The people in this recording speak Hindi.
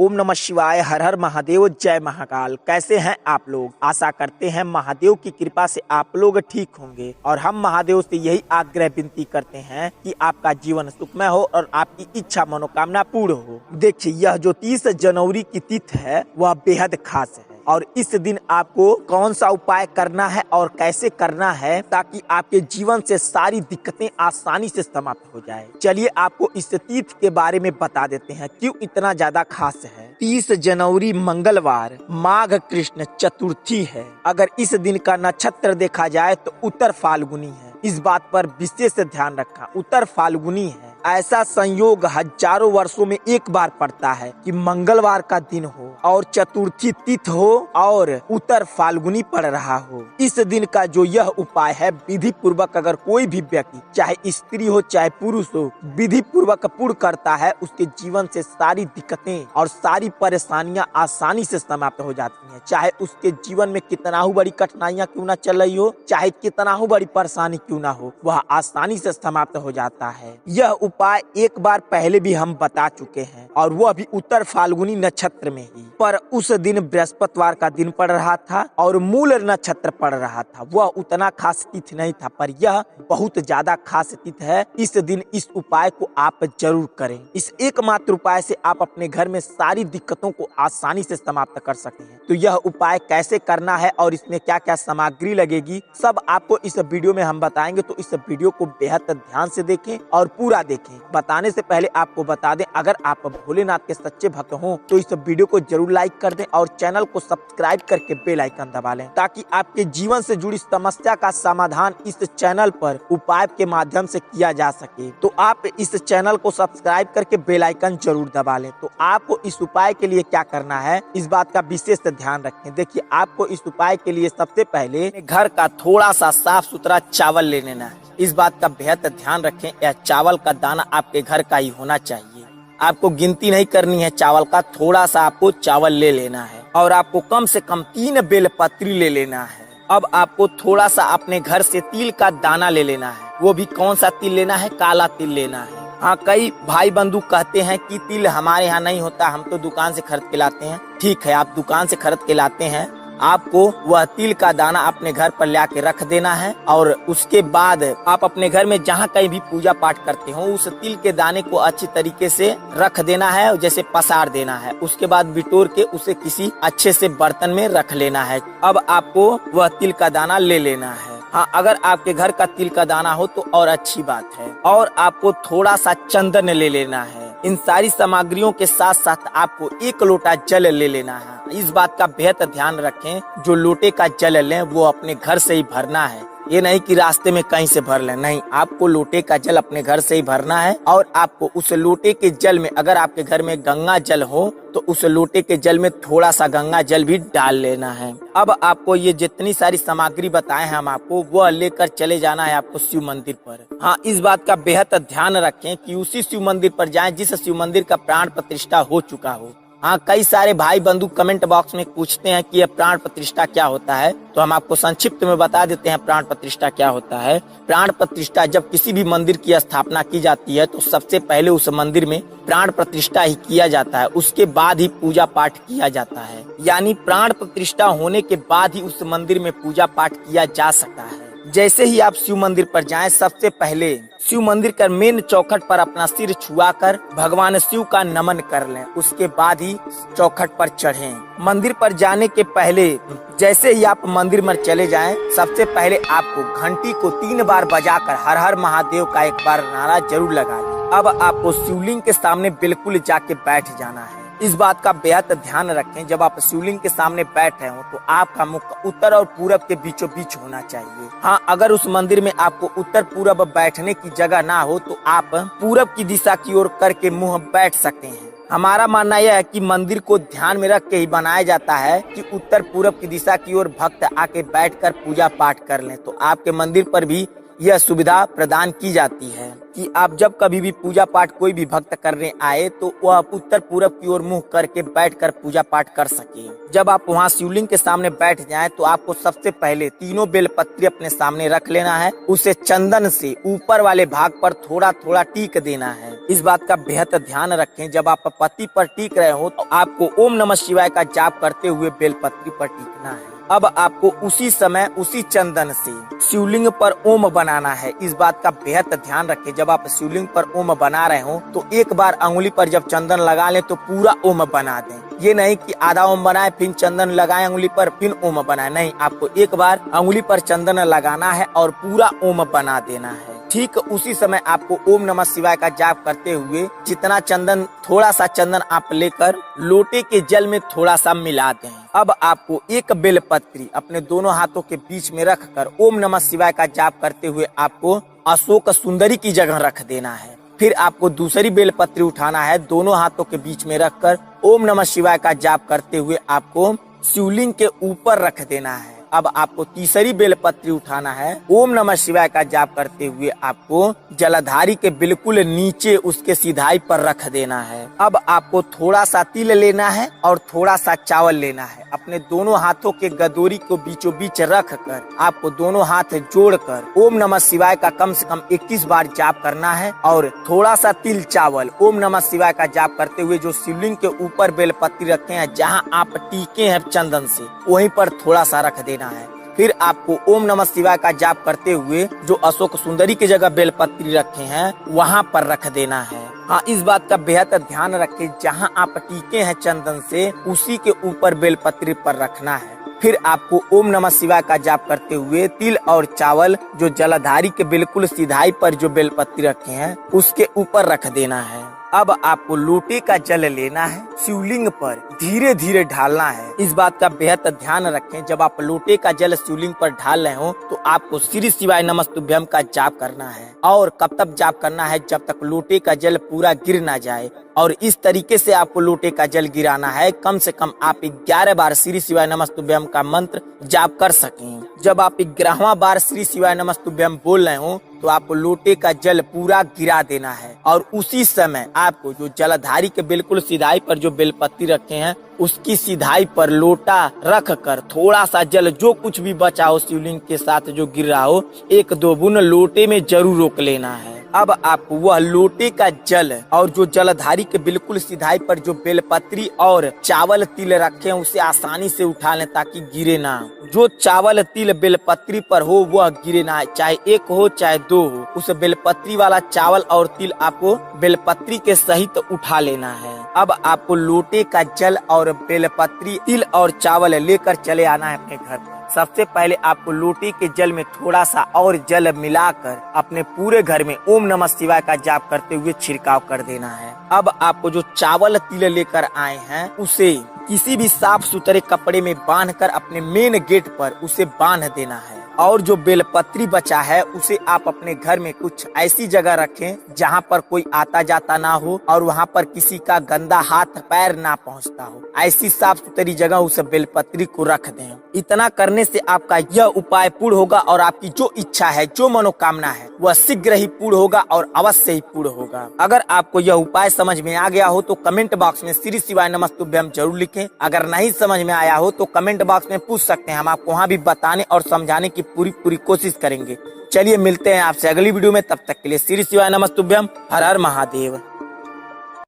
ओम नमः शिवाय, हर हर महादेव, जय महाकाल। कैसे हैं आप लोग? आशा करते हैं महादेव की कृपा से आप लोग ठीक होंगे और हम महादेव से यही आग्रह विनती करते हैं कि आपका जीवन सुखमय हो और आपकी इच्छा मनोकामना पूर्ण हो। देखिए, यह जो 30 जनवरी की तिथि है वह बेहद खास है और इस दिन आपको कौन सा उपाय करना है और कैसे करना है ताकि आपके जीवन से सारी दिक्कतें आसानी से समाप्त हो जाए। चलिए आपको इस तिथि के बारे में बता देते हैं क्यों इतना ज्यादा खास है। 30 जनवरी मंगलवार माघ कृष्ण चतुर्थी है। अगर इस दिन का नक्षत्र देखा जाए तो उत्तर फाल्गुनी है। इस बात पर विशेष ध्यान रखा, उत्तर फाल्गुनी है। ऐसा संयोग हजारों वर्षों में एक बार पड़ता है कि मंगलवार का दिन हो और चतुर्थी तिथि हो और उत्तर फाल्गुनी पड़ रहा हो। इस दिन का जो यह उपाय है, विधि पूर्वक अगर कोई भी व्यक्ति, चाहे स्त्री हो चाहे पुरुष हो, विधि पूर्वक पूर्ण करता है, उसके जीवन से सारी दिक्कतें और सारी परेशानियां आसानी से समाप्त हो जाती हैं। चाहे उसके जीवन में कितना ही बड़ी कठिनाइयां क्यों ना चल रही हो, चाहे कितना ही बड़ी परेशानी क्यों ना हो, वह आसानी से समाप्त हो जाता है। यह उपाय एक बार पहले भी हम बता चुके हैं और वह भी उत्तर फाल्गुनी नक्षत्र में ही। पर उस दिन बृहस्पतिवार का दिन पड़ रहा था और मूल नक्षत्र पड़ रहा था। वह उतना खास तिथि नहीं था, पर यह बहुत ज्यादा खास तिथि है। इस दिन इस उपाय को आप जरूर करें। इस एकमात्र उपाय से आप अपने घर में सारी दिक्कतों को आसानी से समाप्त कर सकते हैं। तो यह उपाय कैसे करना है और इसमें क्या क्या सामग्री लगेगी, सब आपको इस वीडियो में हम बताएंगे। तो इस वीडियो को बेहद ध्यान से देखें और पूरा देखें। बताने से पहले आपको बता दें, अगर आप भोलेनाथ के सच्चे भक्त हो तो इस वीडियो को जरूर लाइक कर दें और चैनल को सब्सक्राइब करके बेल आइकन दबा लें ताकि आपके जीवन से जुड़ी समस्या का समाधान इस चैनल पर उपाय के माध्यम से किया जा सके। तो आप इस चैनल को सब्सक्राइब करके बेल आइकन जरूर दबा लें। तो आपको इस उपाय के लिए क्या करना है, इस बात का विशेष ध्यान रखें। देखिए, आपको इस उपाय के लिए सबसे पहले घर का थोड़ा सा साफ सुथरा चावल ले लेना है। इस बात का बेहद ध्यान रखें, यह चावल का दाना आपके घर का ही होना चाहिए। आपको गिनती नहीं करनी है चावल का, थोड़ा सा आपको चावल ले लेना है और आपको कम से कम 3 बेलपत्री ले लेना है। अब आपको थोड़ा सा अपने घर से तिल का दाना ले लेना है। वो भी कौन सा तिल लेना है? काला तिल लेना है। हाँ, कई भाई बंधु कहते हैं कि तिल हमारे यहाँ नहीं होता, हम तो दुकान से खरीद के लाते हैं। ठीक है, आप दुकान से खरीद के लाते हैं, आपको वह तिल का दाना अपने घर पर ला के रख देना है और उसके बाद आप अपने घर में जहाँ कहीं भी पूजा पाठ करते हो उस तिल के दाने को अच्छी तरीके से रख देना है, जैसे पसार देना है। उसके बाद बिटोर के उसे किसी अच्छे से बर्तन में रख लेना है। अब आपको वह तिल का दाना ले लेना है। हाँ, अगर आपके घर का तिल का दाना हो तो और अच्छी बात है। और आपको थोड़ा सा चंदन ले लेना है। इन सारी सामग्रियों के साथ साथ आपको 1 लोटा जल ले लेना है। इस बात का बेहद ध्यान रखें, जो लोटे का जल लें वो अपने घर से ही भरना है। ये नहीं कि रास्ते में कहीं से भर लें, नहीं, आपको लोटे का जल अपने घर से ही भरना है। और आपको उस लोटे के जल में, अगर आपके घर में गंगा जल हो तो उस लोटे के जल में थोड़ा सा गंगा जल भी डाल लेना है। अब आपको ये जितनी सारी सामग्री बताए हैं हम आपको, वह लेकर चले जाना है आपको शिव मंदिर पर। हाँ, इस बात का बेहद ध्यान रखें कि उसी शिव मंदिर पर जाएं जिस शिव मंदिर का प्राण प्रतिष्ठा हो चुका हो। हाँ, कई सारे भाई बंधु कमेंट बॉक्स में पूछते हैं कि यह प्राण प्रतिष्ठा क्या होता है, तो हम आपको संक्षिप्त में बता देते हैं प्राण प्रतिष्ठा क्या होता है। प्राण प्रतिष्ठा, जब किसी भी मंदिर की स्थापना की जाती है तो सबसे पहले उस मंदिर में प्राण प्रतिष्ठा ही किया जाता है, उसके बाद ही पूजा पाठ किया जाता है। यानी प्राण प्रतिष्ठा होने के बाद ही उस मंदिर में पूजा पाठ किया जा सकता है। जैसे ही आप शिव मंदिर पर जाएं, सबसे पहले शिव मंदिर का मेन चौखट पर अपना सिर छुआकर भगवान शिव का नमन कर लें। उसके बाद ही चौखट पर चढ़ें। मंदिर पर जाने के पहले जैसे ही आप मंदिर में चले जाएं, सबसे पहले आपको घंटी को 3 बार बजाकर हर हर महादेव का एक बार नारा जरूर लगा लें। अब आपको शिवलिंग के सामने बिल्कुल जाके बैठ जाना है। इस बात का बेहद ध्यान रखें, जब आप शिवलिंग के सामने बैठे हो तो आपका मुख उत्तर और पूरब के बीचों बीच होना चाहिए। हाँ, अगर उस मंदिर में आपको उत्तर पूरब बैठने की जगह ना हो तो आप पूरब की दिशा की ओर करके मुंह बैठ सकते हैं। हमारा मानना यह है कि मंदिर को ध्यान में रख के ही बनाया जाता है कि उत्तर पूरब की दिशा की ओर भक्त आके बैठकर पूजा पाठ कर लें, तो आपके मंदिर पर भी यह सुविधा प्रदान की जाती है कि आप जब कभी भी पूजा पाठ कोई भी भक्त करने आए तो वह उत्तर पूर्व की ओर मुंह करके बैठकर पूजा पाठ कर सके। जब आप वहां शिवलिंग के सामने बैठ जाएं तो आपको सबसे पहले तीनों बेलपत्री अपने सामने रख लेना है। उसे चंदन से ऊपर वाले भाग पर थोड़ा थोड़ा टीक देना है। इस बात का बेहद ध्यान रखें, जब आप पत्ती पर टीक रहे हो तो आपको ओम नमः शिवाय का जाप करते हुए बेलपत्री पर टीकना है। अब आपको उसी समय उसी चंदन से शिवलिंग पर ओम बनाना है। इस बात का बेहद ध्यान रखें, जब आप शिवलिंग पर ओम बना रहे हो तो एक बार अंगुली पर जब चंदन लगा लें तो पूरा ओम बना दें। ये नहीं कि आधा ओम बनाए फिर चंदन लगाए अंगुली पर फिर ओम बनाए, नहीं, आपको एक बार अंगुली पर चंदन लगाना है और पूरा ओम बना देना है। ठीक उसी समय आपको ओम नमः शिवाय का जाप करते हुए जितना चंदन, थोड़ा सा चंदन आप लेकर लोटे के जल में थोड़ा सा मिला दें। अब आपको एक बेलपत्री अपने दोनों हाथों के बीच में रखकर ओम नमः शिवाय का जाप करते हुए आपको अशोक सुंदरी की जगह रख देना है। फिर आपको दूसरी बेलपत्री उठाना है, दोनों हाथों के बीच में रखकर ओम नमः शिवाय का जाप करते हुए आपको शिवलिंग के ऊपर रख देना है। अब आपको तीसरी बेलपत्री उठाना है, ओम नमः शिवाय का जाप करते हुए आपको जलधारी के बिल्कुल नीचे उसके सिधाई पर रख देना है। अब आपको थोड़ा सा तिल लेना है और थोड़ा सा चावल लेना है। अपने दोनों हाथों के गदोरी को बीचों बीच रख कर आपको दोनों हाथ जोड़कर ओम नमः शिवाय का कम से कम 21 बार जाप करना है और थोड़ा सा तिल चावल ओम नमः शिवाय का जाप करते हुए जो शिवलिंग के ऊपर बेलपत्री रखे हैं, जहाँ आप टीके हैं चंदन से, वहीं पर थोड़ा सा रख देना है। फिर आपको ओम नमः शिवाय का जाप करते हुए जो अशोक सुंदरी की जगह बेलपत्री रखे हैं वहां पर रख देना है। हाँ, इस बात का बेहद ध्यान रखें, जहां आप टीके हैं चंदन से उसी के ऊपर बेलपत्री पर रखना है। फिर आपको ओम नमः शिवाय का जाप करते हुए तिल और चावल जो जलधारी के बिल्कुल सिधाई पर जो बेलपत्री रखे हैं उसके ऊपर रख देना है। अब आपको लोटे का जल लेना है, शिवलिंग पर धीरे धीरे ढालना है। इस बात का बेहद ध्यान रखें, जब आप लोटे का जल शिवलिंग पर ढाल रहे हो तो आपको श्री शिवाय नमस्तुभ्यम का जाप करना है। और कब तक जाप करना है? जब तक लोटे का जल पूरा गिर ना जाए। और इस तरीके से आपको लोटे का जल गिराना है, कम से कम आप 11 बार श्री शिवाय नमस्तुभ्यम का मंत्र जाप कर सकें। जब आप 11वां बार श्री शिवाय नमस्तुभ्यम बोल रहे हो तो आपको लोटे का जल पूरा गिरा देना है और उसी समय आपको जो जलधारी के बिल्कुल सिधाई पर जो बेलपत्ती रखे हैं उसकी सिधाई पर लोटा रख कर थोड़ा सा जल जो कुछ भी बचा हो शिवलिंग के साथ जो गिर रहा हो, 1-2 बूंद लोटे में जरूर रोक लेना है। अब आपको वह लोटे का जल और जो जलधारी के बिल्कुल सिधाई पर जो बेलपत्री और चावल तिल रखे हैं उसे आसानी से उठा लें ताकि गिरे ना। जो चावल तिल बेलपत्री पर हो वह गिरे ना, चाहे 1 हो चाहे 2 हो। उस बेलपत्री वाला चावल और तिल आपको बेलपत्री के सहित उठा लेना है। अब आपको लोटे का जल और बेलपत्री, तिल और चावल लेकर चले आना है अपने घर पर। सबसे पहले आपको लोटे के जल में थोड़ा सा और जल मिलाकर अपने पूरे घर में ओम नमः शिवाय का जाप करते हुए छिड़काव कर देना है। अब आपको जो चावल तिल लेकर आए हैं उसे किसी भी साफ सुथरे कपड़े में बांधकर अपने मेन गेट पर उसे बांध देना है। और जो बेलपत्री बचा है उसे आप अपने घर में कुछ ऐसी जगह रखें जहां पर कोई आता जाता ना हो और वहां पर किसी का गंदा हाथ पैर ना पहुंचता हो। ऐसी साफ सुथरी जगह उस बेलपत्री को रख दें। इतना करने से आपका यह उपाय पूर्ण होगा और आपकी जो इच्छा है, जो मनोकामना है वह शीघ्र ही पूर्ण होगा और अवश्य ही पूर्ण होगा। अगर आपको यह उपाय समझ में आ गया हो तो कमेंट बॉक्स में श्री शिवाय नमस्तुभ्यम जरूर लिखें। अगर नहीं समझ में आया हो तो कमेंट बॉक्स में पूछ सकते हैं, हम आपको वहाँ भी बताने और समझाने की पूरी कोशिश करेंगे। चलिए मिलते हैं आपसे अगली वीडियो में, तब तक के लिए श्री शिवाय नमस्तुभ्यम। हर हर महादेव।